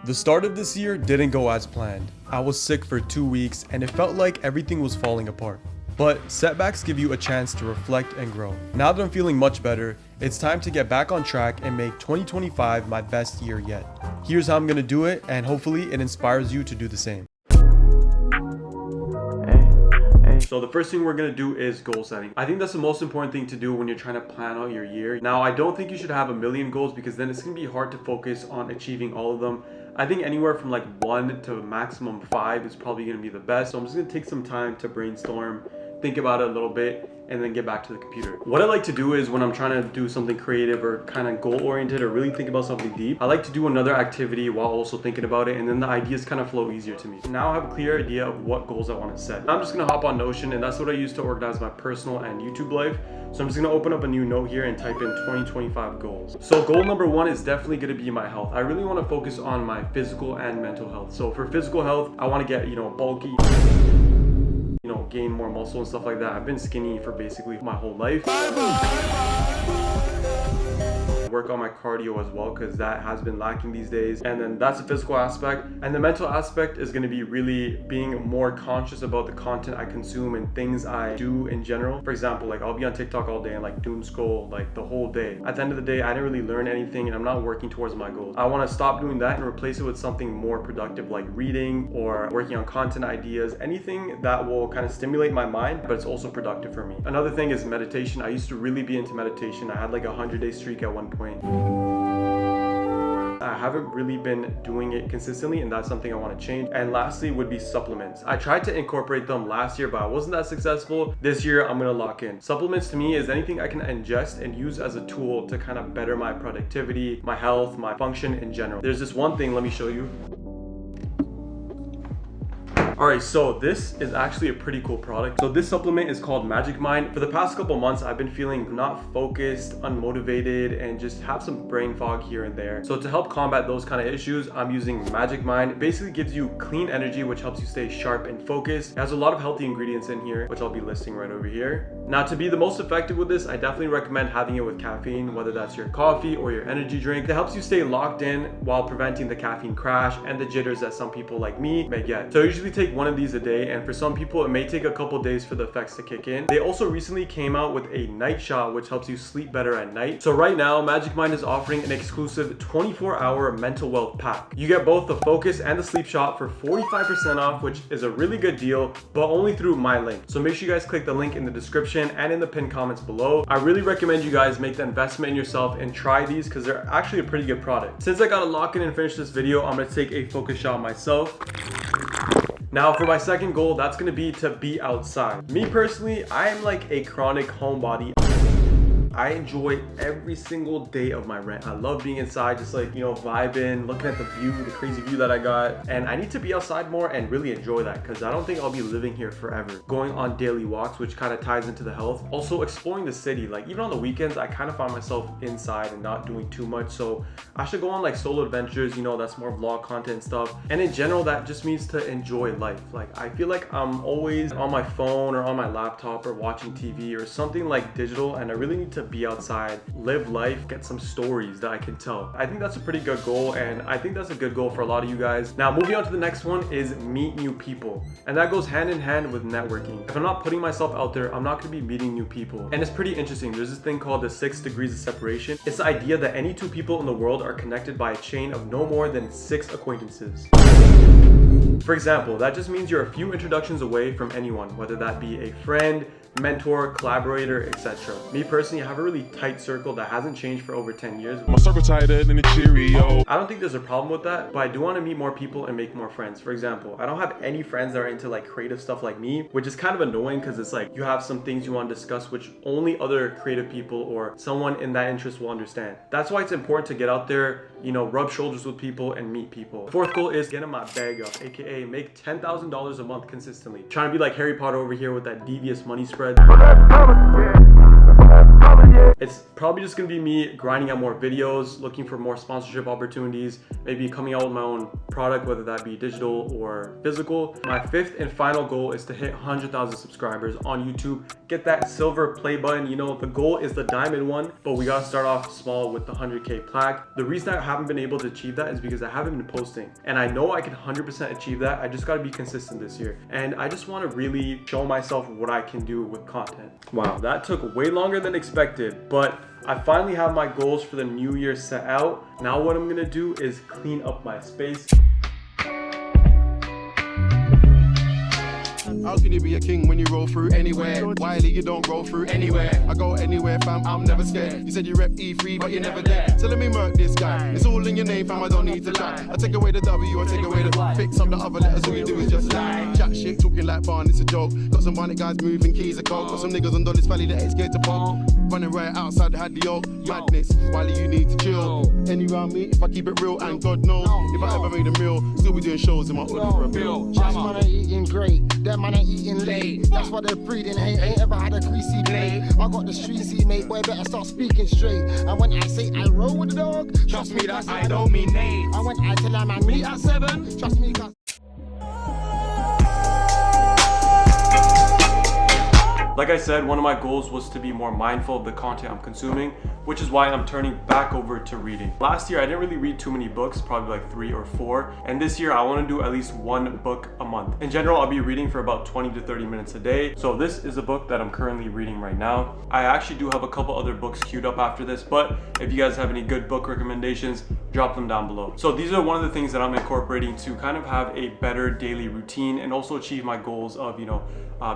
The start of this year didn't go as planned. I was sick for 2 weeks and it felt like everything was falling apart. But setbacks give you a chance to reflect and grow. Now that I'm feeling much better, it's time to get back on track and make 2025 my best year yet. Here's how I'm gonna do it, and hopefully it inspires you to do the same. So the first thing we're gonna do is goal setting. I think that's the most important thing to do when you're trying to plan out your year. Now, I don't think you should have a million goals because then it's gonna be hard to focus on achieving all of them. I think anywhere from like 1 to maximum 5 is probably gonna be the best. So I'm just gonna take some time to brainstorm, think about it a little bit, and then get back to the computer. What I like to do is when I'm trying to do something creative or kind of goal oriented or really think about something deep, I like to do another activity while also thinking about it, and then the ideas kind of flow easier to me. Now I have a clear idea of what goals I want to set. I'm just gonna hop on Notion, and that's what I use to organize my personal and YouTube life. So I'm just gonna open up a new note here and type in 2025 goals. So goal number 1 is definitely gonna be my health. I really want to focus on my physical and mental health. So for physical health, I want to get, bulky, gain more muscle and stuff like that. I've been skinny for basically my whole life. Work on my cardio as well because that has been lacking these days. And then that's the physical aspect. And the mental aspect is going to be really being more conscious about the content I consume and things I do in general. For example, like I'll be on TikTok all day and like doom scroll like the whole day. At the end of the day, I didn't really learn anything and I'm not working towards my goals. I want to stop doing that and replace it with something more productive like reading or working on content ideas, anything that will kind of stimulate my mind, but it's also productive for me. Another thing is meditation. I used to really be into meditation. I had like a 100-day streak at one point. I haven't really been doing it consistently, and that's something I want to change. And lastly would be supplements. I tried to incorporate them last year, but I wasn't that successful. This year I'm gonna lock in. Supplements to me is anything I can ingest and use as a tool to kind of better my productivity, my health, my function in general. There's this one thing, let me show you. Alright, so this is actually a pretty cool product. So this supplement is called Magic Mind. For the past couple months, I've been feeling not focused, unmotivated, and just have some brain fog here and there. So to help combat those kind of issues, I'm using Magic Mind. It basically gives you clean energy, which helps you stay sharp and focused. It has a lot of healthy ingredients in here, which I'll be listing right over here. Now, to be the most effective with this, I definitely recommend having it with caffeine, whether that's your coffee or your energy drink. It helps you stay locked in while preventing the caffeine crash and the jitters that some people like me may get. So I usually take one of these a day, and for some people it may take a couple days for the effects to kick in. They also recently came out with a night shot which helps you sleep better at night. So right now Magic Mind is offering an exclusive 24-hour mental wealth pack. You get both the focus and the sleep shot for 45% off, which is a really good deal, but only through my link. So make sure you guys click the link in the description and in the pinned comments below. I really recommend you guys make the investment in yourself and try these because they're actually a pretty good product. Since I gotta lock in and finish this video, I'm gonna take a focus shot myself. Now for my second goal, that's gonna be to be outside. Me personally, I am like a chronic homebody. I enjoy every single day of my rent. I love being inside, just like, vibing, looking at the view, the crazy view that I got. And I need to be outside more and really enjoy that because I don't think I'll be living here forever. Going on daily walks, which kind of ties into the health. Also exploring the city. Like even on the weekends, I kind of find myself inside and not doing too much. So I should go on like solo adventures, that's more vlog content stuff. And in general, that just means to enjoy life. Like I feel like I'm always on my phone or on my laptop or watching TV or something like digital, and I really need to be outside, live life, get some stories that I can tell. I think that's a pretty good goal, and I think that's a good goal for a lot of you guys. Now moving on to the next one is meet new people, and that goes hand in hand with networking. If I'm not putting myself out there, I'm not going to be meeting new people. And it's pretty interesting. There's this thing called the 6 degrees of separation. It's the idea that any 2 people in the world are connected by a chain of no more than 6 acquaintances. For example, that just means you're a few introductions away from anyone, whether that be a friend, mentor, collaborator, etc. Me personally, I have a really tight circle that hasn't changed for over 10 years. My circle tighter than a Cheerio. I don't think there's a problem with that, but I do want to meet more people and make more friends. For example, I don't have any friends that are into like creative stuff like me, which is kind of annoying because it's like you have some things you want to discuss which only other creative people or someone in that interest will understand. That's why it's important to get out there, rub shoulders with people and meet people. Fourth goal is getting my bag up, aka make $10,000 a month consistently. Trying to be like Harry Potter over here with that devious money spread. It's probably just gonna be me grinding out more videos, looking for more sponsorship opportunities, maybe coming out with my own product, whether that be digital or physical. My fifth and final goal is to hit 100,000 subscribers on YouTube. Get that silver play button. You know, the goal is the diamond one, but we gotta start off small with the 100K plaque. The reason I haven't been able to achieve that is because I haven't been posting. And I know I can 100% achieve that. I just gotta be consistent this year. And I just wanna really show myself what I can do with content. Wow, that took way longer than expected, but I finally have my goals for the new year set out. Now what I'm gonna do is clean up my space. How can you be a king when you roll through anywhere? Wiley, you don't roll through anywhere. I go anywhere, fam, I'm never scared. You said you rep E3, but you're never there. So let me murk this guy. It's all in your name, fam, I don't need to lie. I take away the W, I take away the fix up the other letters, all you do is just lie. Chat shit, talking like barn, it's a joke. Got some bonnet guys moving keys of coke. Got some niggas on Dolly's Valley that ain't scared to poke. Running right outside the Hadio. Madness, Wiley, you need to chill. Any round me, if I keep it real, and God knows, if I ever made a meal, still be doing shows in my hood for a bill. Just man ain't eating great, them man ain't eating late. That's why they're breeding hate, ain't ever had a greasy blade. I got the streetsy mate, boy better start speaking straight. And when I say I roll with the dog, trust me that's I don't mean name. And when I tell a man meet at 7, trust me cause Like I said, one of my goals was to be more mindful of the content I'm consuming, which is why I'm turning back over to reading. Last year, I didn't really read too many books, probably like 3 or 4. And this year, I want to do at least 1 book a month. In general, I'll be reading for about 20 to 30 minutes a day. So this is a book that I'm currently reading right now. I actually do have a couple other books queued up after this, but if you guys have any good book recommendations, drop them down below. So these are one of the things that I'm incorporating to kind of have a better daily routine and also achieve my goals of,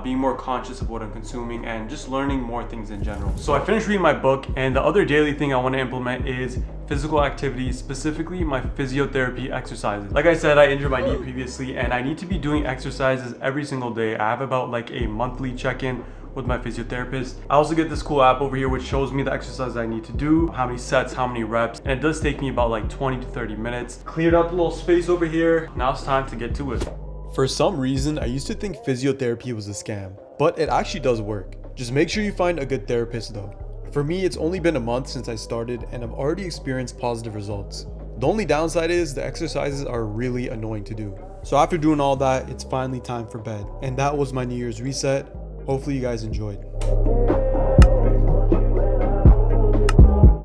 being more conscious of what I'm consuming and just learning more things in general. So I finished reading my book, and the other daily thing I want to implement is physical activity, specifically my physiotherapy exercises. Like I said, I injured my knee previously and I need to be doing exercises every single day. I have about like a monthly check-in with my physiotherapist. I also get this cool app over here which shows me the exercise I need to do, how many sets, how many reps, and it does take me about like 20 to 30 minutes. Cleared out the little space over here. Now it's time to get to it. For some reason, I used to think physiotherapy was a scam, but it actually does work. Just make sure you find a good therapist though. For me, it's only been a month since I started and I've already experienced positive results. The only downside is the exercises are really annoying to do. So after doing all that, it's finally time for bed. And that was my New Year's reset. Hopefully you guys enjoyed.